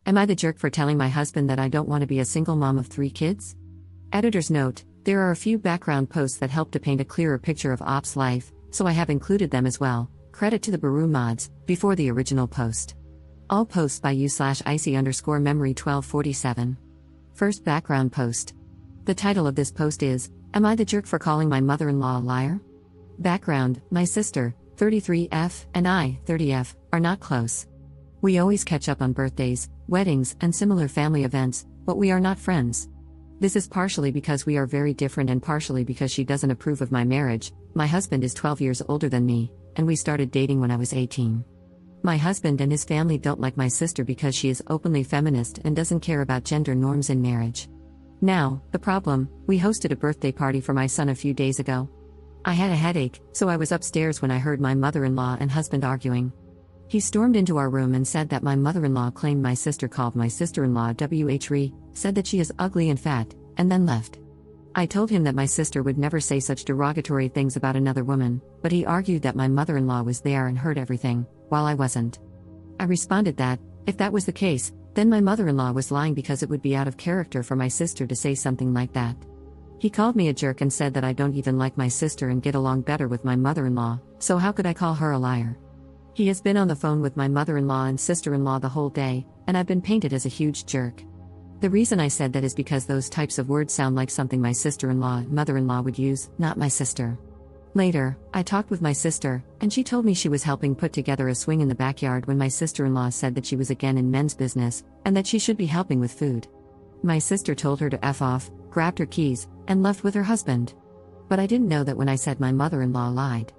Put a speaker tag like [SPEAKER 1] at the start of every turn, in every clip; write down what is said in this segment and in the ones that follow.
[SPEAKER 1] Am I the jerk for telling my husband that I don't want to be a single mom of 3 kids? Editor's note: there are a few background posts that help to paint a clearer picture of Op's life, so I have included them as well. Credit to the Baru mods, before the original post. All posts by u/icy_memory 1247. First background post. The title of this post is, Am I the jerk for calling my mother-in-law a liar? Background: my sister, 33F, and I, 30F, are not close. We always catch up on birthdays, weddings, and similar family events, but we are not friends. This is partially because we are very different and partially because she doesn't approve of my marriage. My husband is 12 years older than me, and we started dating when I was 18. My husband and his family don't like my sister because she is openly feminist and doesn't care about gender norms in marriage. Now, the problem: we hosted a birthday party for my son a few days ago. I had a headache, so I was upstairs when I heard my mother-in-law and husband arguing. He stormed into our room and said that my mother-in-law claimed my sister called my sister-in-law WHRE, said that she is ugly and fat, and then left. I told him that my sister would never say such derogatory things about another woman, but he argued that my mother-in-law was there and heard everything, while I wasn't. I responded that, if that was the case, then my mother-in-law was lying because it would be out of character for my sister to say something like that. He called me a jerk and said that I don't even like my sister and get along better with my mother-in-law, so how could I call her a liar? He has been on the phone with my mother-in-law and sister-in-law the whole day, and I've been painted as a huge jerk. The reason I said that is because those types of words sound like something my sister-in-law and mother-in-law would use, not my sister. Later, I talked with my sister, and she told me she was helping put together a swing in the backyard when my sister-in-law said that she was again in men's business, and that she should be helping with food. My sister told her to F off, grabbed her keys, and left with her husband. But I didn't know that when I said my mother-in-law lied.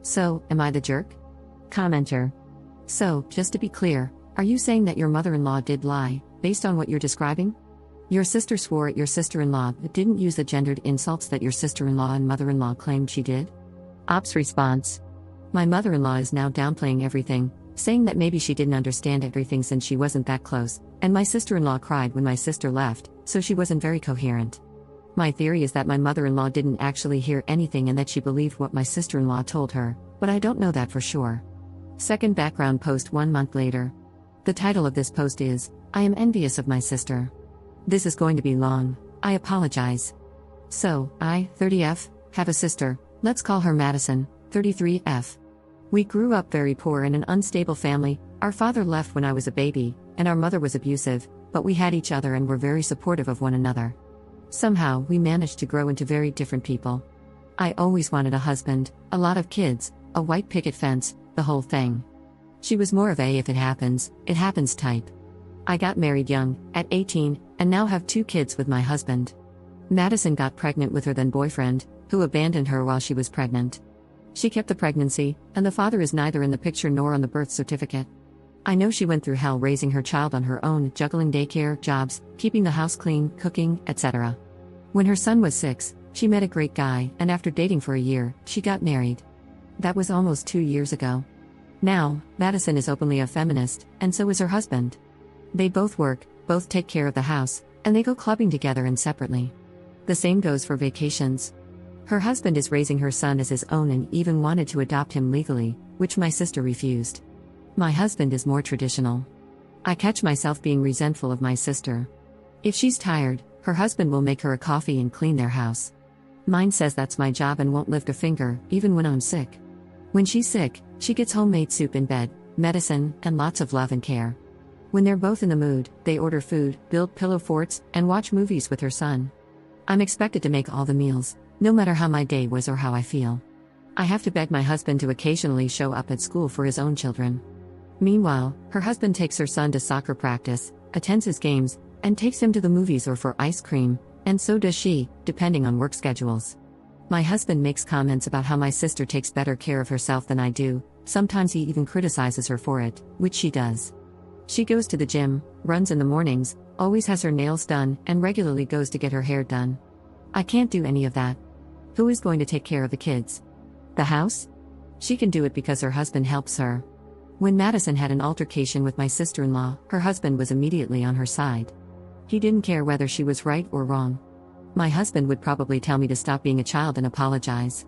[SPEAKER 1] So, am I the jerk? Commenter. So, just to be clear, are you saying that your mother-in-law did lie, based on what you're describing? Your sister swore at your sister-in-law but didn't use the gendered insults that your sister-in-law and mother-in-law claimed she did? Op's response. My mother-in-law is now downplaying everything, saying that maybe she didn't understand everything since she wasn't that close, and my sister-in-law cried when my sister left, so she wasn't very coherent. My theory is that my mother-in-law didn't actually hear anything and that she believed what my sister-in-law told her, but I don't know that for sure. Second background post 1 month later. The title of this post is, I am envious of my sister. This is going to be long, I apologize. So, I, 30F, have a sister, let's call her Madison, 33F. We grew up very poor in an unstable family. Our father left when I was a baby, and our mother was abusive, but we had each other and were very supportive of one another. Somehow, we managed to grow into very different people. I always wanted a husband, a lot of kids, a white picket fence, the whole thing. She was more of a if it happens type. I got married young, at 18, and now have 2 kids with my husband. Madison got pregnant with her then boyfriend, who abandoned her while she was pregnant. She kept the pregnancy, and the father is neither in the picture nor on the birth certificate. I know she went through hell raising her child on her own, juggling daycare, jobs, keeping the house clean, cooking, etc. When her son was 6, she met a great guy, and after dating for a year, she got married. That was almost 2 years ago. Now, Madison is openly a feminist, and so is her husband. They both work, both take care of the house, and they go clubbing together and separately. The same goes for vacations. Her husband is raising her son as his own and even wanted to adopt him legally, which my sister refused. My husband is more traditional. I catch myself being resentful of my sister. If she's tired, her husband will make her a coffee and clean their house. Mine says that's my job and won't lift a finger, even when I'm sick. When she's sick, she gets homemade soup in bed, medicine, and lots of love and care. When they're both in the mood, they order food, build pillow forts, and watch movies with her son. I'm expected to make all the meals, no matter how my day was or how I feel. I have to beg my husband to occasionally show up at school for his own children. Meanwhile, her husband takes her son to soccer practice, attends his games, and takes him to the movies or for ice cream, and so does she, depending on work schedules. My husband makes comments about how my sister takes better care of herself than I do. Sometimes he even criticizes her for it, which she does. She goes to the gym, runs in the mornings, always has her nails done, and regularly goes to get her hair done. I can't do any of that. Who is going to take care of the kids? The house? She can do it because her husband helps her. When Madison had an altercation with my sister-in-law, her husband was immediately on her side. He didn't care whether she was right or wrong. My husband would probably tell me to stop being a child and apologize.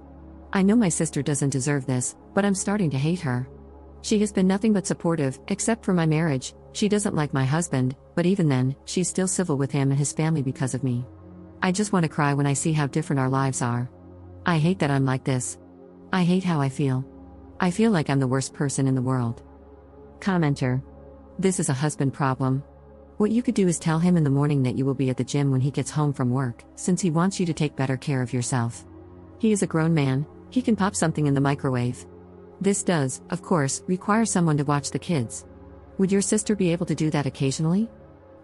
[SPEAKER 1] I know my sister doesn't deserve this, but I'm starting to hate her. She has been nothing but supportive, except for my marriage. She doesn't like my husband, but even then, she's still civil with him and his family because of me. I just want to cry when I see how different our lives are. I hate that I'm like this. I hate how I feel. I feel like I'm the worst person in the world. Commenter. This is a husband problem. What you could do is tell him in the morning that you will be at the gym when he gets home from work, since he wants you to take better care of yourself. He is a grown man, he can pop something in the microwave. This does, of course, require someone to watch the kids. Would your sister be able to do that occasionally?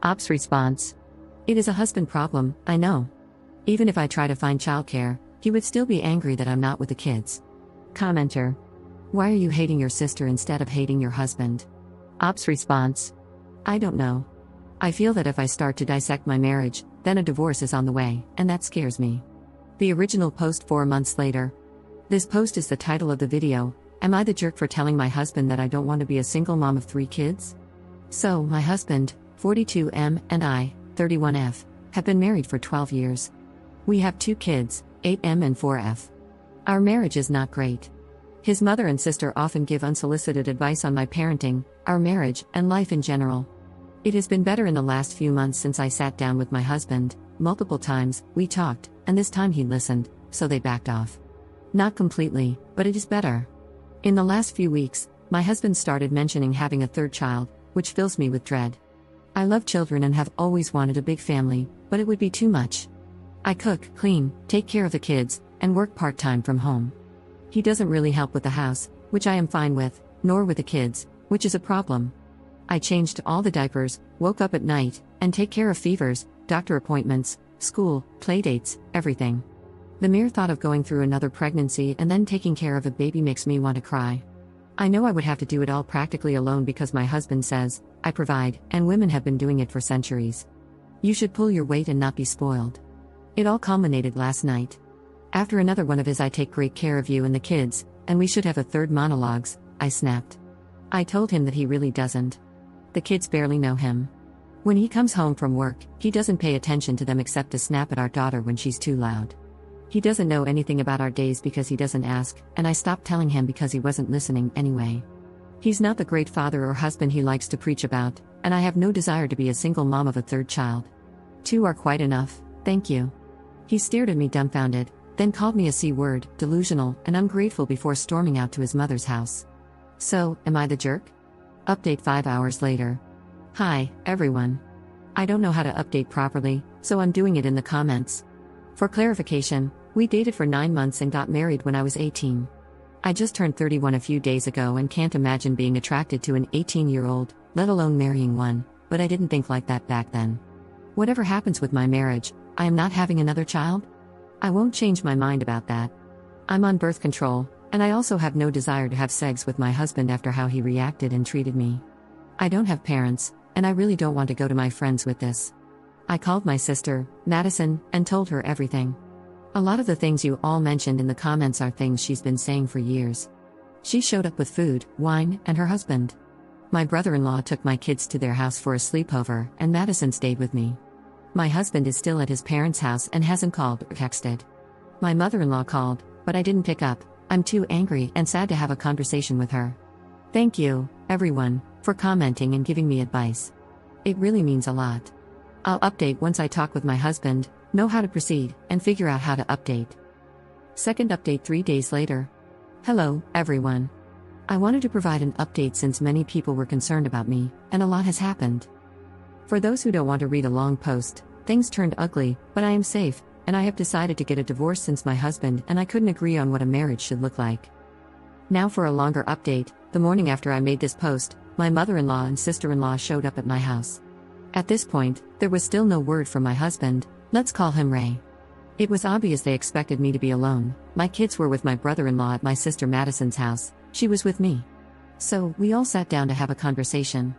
[SPEAKER 1] Ops response. It is a husband problem, I know. Even if I try to find childcare, he would still be angry that I'm not with the kids. Commenter. Why are you hating your sister instead of hating your husband? Ops response. I don't know. I feel that if I start to dissect my marriage, then a divorce is on the way, and that scares me. The original post 4 months later. This post is the title of the video. Am I the jerk for telling my husband that I don't want to be a single mom of 3 kids? So, my husband, 42M, and I, 31F, have been married for 12 years. We have 2 kids, 8M and 4F. Our marriage is not great. His mother and sister often give unsolicited advice on my parenting, our marriage, and life in general. It has been better in the last few months since I sat down with my husband. Multiple times, we talked, and this time he listened, so they backed off. Not completely, but it is better. In the last few weeks, my husband started mentioning having a 3rd child, which fills me with dread. I love children and have always wanted a big family, but it would be too much. I cook, clean, take care of the kids, and work part-time from home. He doesn't really help with the house, which I am fine with, nor with the kids, which is a problem. I changed all the diapers, woke up at night, and take care of fevers, doctor appointments, school, playdates, everything. The mere thought of going through another pregnancy and then taking care of a baby makes me want to cry. I know I would have to do it all practically alone because my husband says, I provide, and women have been doing it for centuries. You should pull your weight and not be spoiled. It all culminated last night. After another one of his I take great care of you and the kids, and we should have a 3rd monologues, I snapped. I told him that he really doesn't. The kids barely know him. When he comes home from work, he doesn't pay attention to them except to snap at our daughter when she's too loud. He doesn't know anything about our days because he doesn't ask, and I stopped telling him because he wasn't listening anyway. He's not the great father or husband he likes to preach about, and I have no desire to be a single mom of a 3rd child. 2 are quite enough, thank you. He stared at me dumbfounded, then called me a C-word, delusional, and ungrateful before storming out to his mother's house. So, am I the jerk? Update 5 hours later. Hi, everyone. I don't know how to update properly, so I'm doing it in the comments. For clarification, we dated for 9 months and got married when I was 18. I just turned 31 a few days ago and can't imagine being attracted to an 18-year-old, let alone marrying one, but I didn't think like that back then. Whatever happens with my marriage, I am not having another child? I won't change my mind about that. I'm on birth control, and I also have no desire to have sex with my husband after how he reacted and treated me. I don't have parents, and I really don't want to go to my friends with this. I called my sister, Madison, and told her everything. A lot of the things you all mentioned in the comments are things she's been saying for years. She showed up with food, wine, and her husband. My brother-in-law took my kids to their house for a sleepover, and Madison stayed with me. My husband is still at his parents' house and hasn't called or texted. My mother-in-law called, but I didn't pick up. I'm too angry and sad to have a conversation with her. Thank you, everyone, for commenting and giving me advice. It really means a lot. I'll update once I talk with my husband, know how to proceed, and figure out how to update. Second update 3 days later. Hello, everyone. I wanted to provide an update since many people were concerned about me, and a lot has happened. For those who don't want to read a long post, things turned ugly, but I am safe, and I have decided to get a divorce since my husband and I couldn't agree on what a marriage should look like. Now for a longer update. The morning after I made this post, my mother-in-law and sister-in-law showed up at my house. At this point, there was still no word from my husband, let's call him Ray. It was obvious they expected me to be alone. My kids were with my brother-in-law at my sister Madison's house, she was with me. So, we all sat down to have a conversation.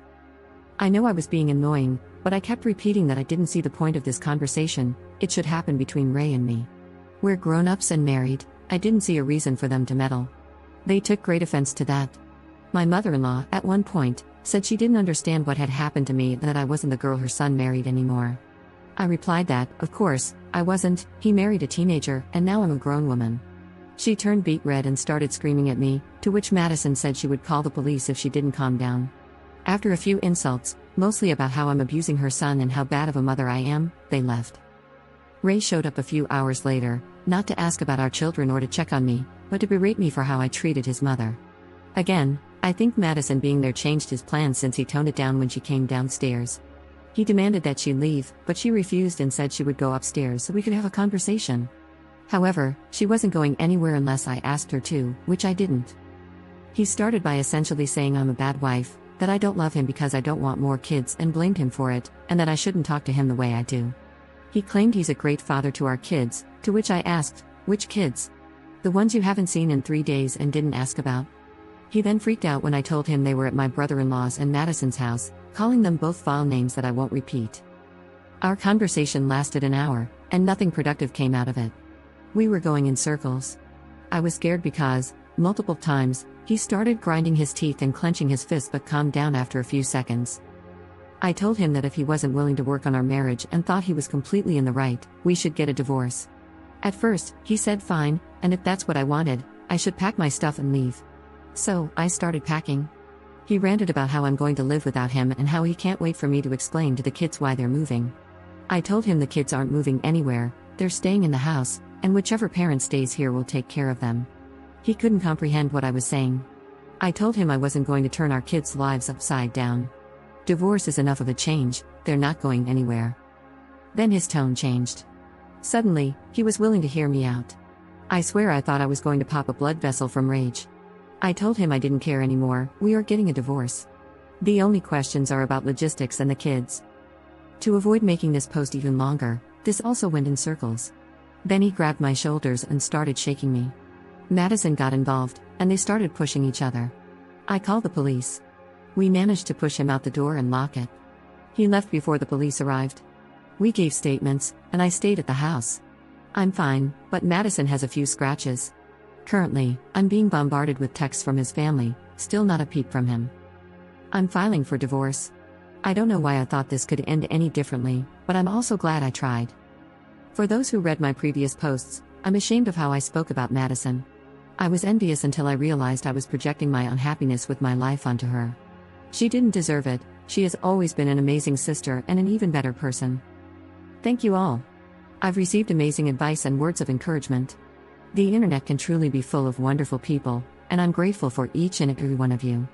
[SPEAKER 1] I know I was being annoying, but I kept repeating that I didn't see the point of this conversation, it should happen between Ray and me. We're grown-ups and married, I didn't see a reason for them to meddle. They took great offense to that. My mother-in-law, at one point, said she didn't understand what had happened to me and that I wasn't the girl her son married anymore. I replied that, of course, I wasn't, he married a teenager, and now I'm a grown woman. She turned beet red and started screaming at me, to which Madison said she would call the police if she didn't calm down. After a few insults, mostly about how I'm abusing her son and how bad of a mother I am. They left. Ray showed up a few hours later, not to ask about our children or to check on me, but to berate me for how I treated his mother. Again, I think Madison being there changed his plans since he toned it down when she came downstairs. He demanded that she leave, but she refused and said she would go upstairs so we could have a conversation. However, she wasn't going anywhere unless I asked her to, which I didn't. He started by essentially saying I'm a bad wife, that I don't love him because I don't want more kids and blamed him for it, and that I shouldn't talk to him the way I do. He claimed he's a great father to our kids, to which I asked, which kids? The ones you haven't seen in 3 days and didn't ask about? He then freaked out when I told him they were at my brother-in-law's and Madison's house, calling them both foul names that I won't repeat. Our conversation lasted an hour, and nothing productive came out of it. We were going in circles. I was scared because, multiple times, he started grinding his teeth and clenching his fists but calmed down after a few seconds. I told him that if he wasn't willing to work on our marriage and thought he was completely in the right, we should get a divorce. At first, he said fine, and if that's what I wanted, I should pack my stuff and leave. So, I started packing. He ranted about how I'm going to live without him and how he can't wait for me to explain to the kids why they're moving. I told him the kids aren't moving anywhere, they're staying in the house, and whichever parent stays here will take care of them. He couldn't comprehend what I was saying. I told him I wasn't going to turn our kids' lives upside down. Divorce is enough of a change, they're not going anywhere. Then his tone changed. Suddenly, he was willing to hear me out. I swear I thought I was going to pop a blood vessel from rage. I told him I didn't care anymore, we are getting a divorce. The only questions are about logistics and the kids. To avoid making this post even longer, this also went in circles. Then he grabbed my shoulders and started shaking me. Madison got involved, and they started pushing each other. I called the police. We managed to push him out the door and lock it. He left before the police arrived. We gave statements, and I stayed at the house. I'm fine, but Madison has a few scratches. Currently, I'm being bombarded with texts from his family, still not a peep from him. I'm filing for divorce. I don't know why I thought this could end any differently, but I'm also glad I tried. For those who read my previous posts, I'm ashamed of how I spoke about Madison. I was envious until I realized I was projecting my unhappiness with my life onto her. She didn't deserve it, she has always been an amazing sister and an even better person. Thank you all. I've received amazing advice and words of encouragement. The internet can truly be full of wonderful people, and I'm grateful for each and every one of you.